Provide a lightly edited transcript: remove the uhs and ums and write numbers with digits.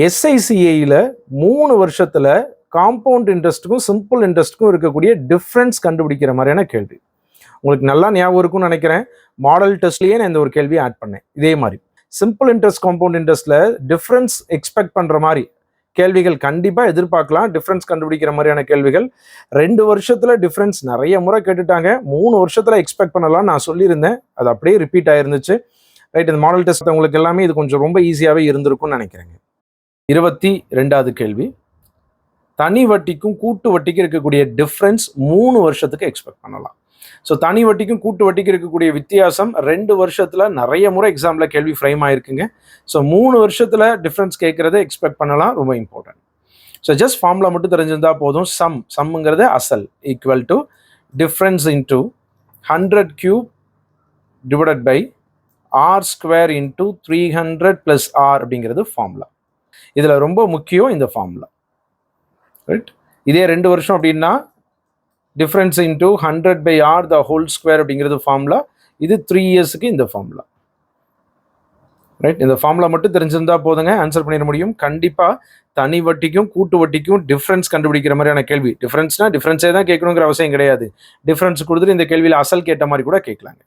எஸ்ஐசிஐயில் 3 வருஷத்தில் compound இன்ட்ரெஸ்ட்டுக்கும் simple இன்ட்ரெஸ்ட்டுக்கும் இருக்கக்கூடிய difference கண்டுபிடிக்கிற மாதிரியான கேள்வி. உங்களுக்கு நல்லா ஞாபகம் இருக்கும்னு நினைக்கிறேன். மாடல் டெஸ்ட்லேயே நான் இந்த ஒரு கேள்வியை ஆட் பண்ணேன். இதே மாதிரி சிம்பிள் இன்ட்ரெஸ்ட் காம்பவுண்ட் இன்ட்ரெஸ்ட்டில் டிஃப்ரென்ஸ் எக்ஸ்பெக்ட் பண்ணுற மாதிரி கேள்விகள் கண்டிப்பாக எதிர்பார்க்கலாம். டிஃப்ரென்ஸ் கண்டுபிடிக்கிற மாதிரியான கேள்விகள் 2 வருஷத்தில் டிஃப்ரென்ஸ் நிறைய முறை கேட்டுட்டாங்க. 3 வருஷத்தில் எக்ஸ்பெக்ட் பண்ணலாம்னு நான் சொல்லியிருந்தேன். அது அப்படியே ரிப்பீட் ஆயிருந்துச்சு. ரைட், இந்த மாடல் டெஸ்ட் உங்களுக்கு எல்லாமே இது கொஞ்சம் ரொம்ப ஈஸியாகவே இருந்திருக்கும்னு நினைக்கிறேங்க. 22வது கேள்வி, தனி வட்டிக்கும் கூட்டு வட்டிக்கும் இருக்கக்கூடிய டிஃப்ரென்ஸ் 3 வருஷத்துக்கு எக்ஸ்பெக்ட் பண்ணலாம். ஸோ தனி வட்டிக்கும் கூட்டு வட்டிக்கும் இருக்கக்கூடிய வித்தியாசம் 2 வருஷத்தில் நிறைய முறை எக்ஸாமில் கேள்வி ஃப்ரேம் ஆயிருக்குங்க. ஸோ 3 வருஷத்தில் டிஃப்ரென்ஸ் கேட்குறத எக்ஸ்பெக்ட் பண்ணலாம், ரொம்ப இம்பார்ட்டன்ட். ஸோ ஜஸ்ட் ஃபார்முலா மட்டும் தெரிஞ்சிருந்தால் போதும். சம்ங்கிறது அசல் equal to difference into 100 cube divided by R square into 300 + R அப்படிங்கிறது ஃபார்முலா. இதில் ரொம்ப முக்கியம் இந்த ஃபார்முலா. ரைட், இதே 2 வருஷம் அப்படின்னா difference into 100 by R the whole square அப்படிங்கிறது ஃபார்முலா. இது 3 இயர்ஸுக்கு இந்த ஃபார்முலா. ரைட், இந்த ஃபார்முலா மட்டும் தெரிஞ்சிருந்தா போதுங்க, ஆன்சர் பண்ணிட முடியும். கண்டிப்பாக தனி வட்டிக்கும் கூட்டு வட்டிக்கும் டிஃப்ரென்ஸ் கண்டுபிடிக்கிற மாதிரியான கேள்வி. டிஃப்ரென்ஸ்னா டிஃப்ரென்ஸே தான் கேட்கணுங்கிற அவசியம் கிடையாது. டிஃப்ரென்ஸ் கொடுத்துட்டு இந்த கேள்வியில் அசல் கேட்ட மாதிரி கூட கேட்கலாங்க.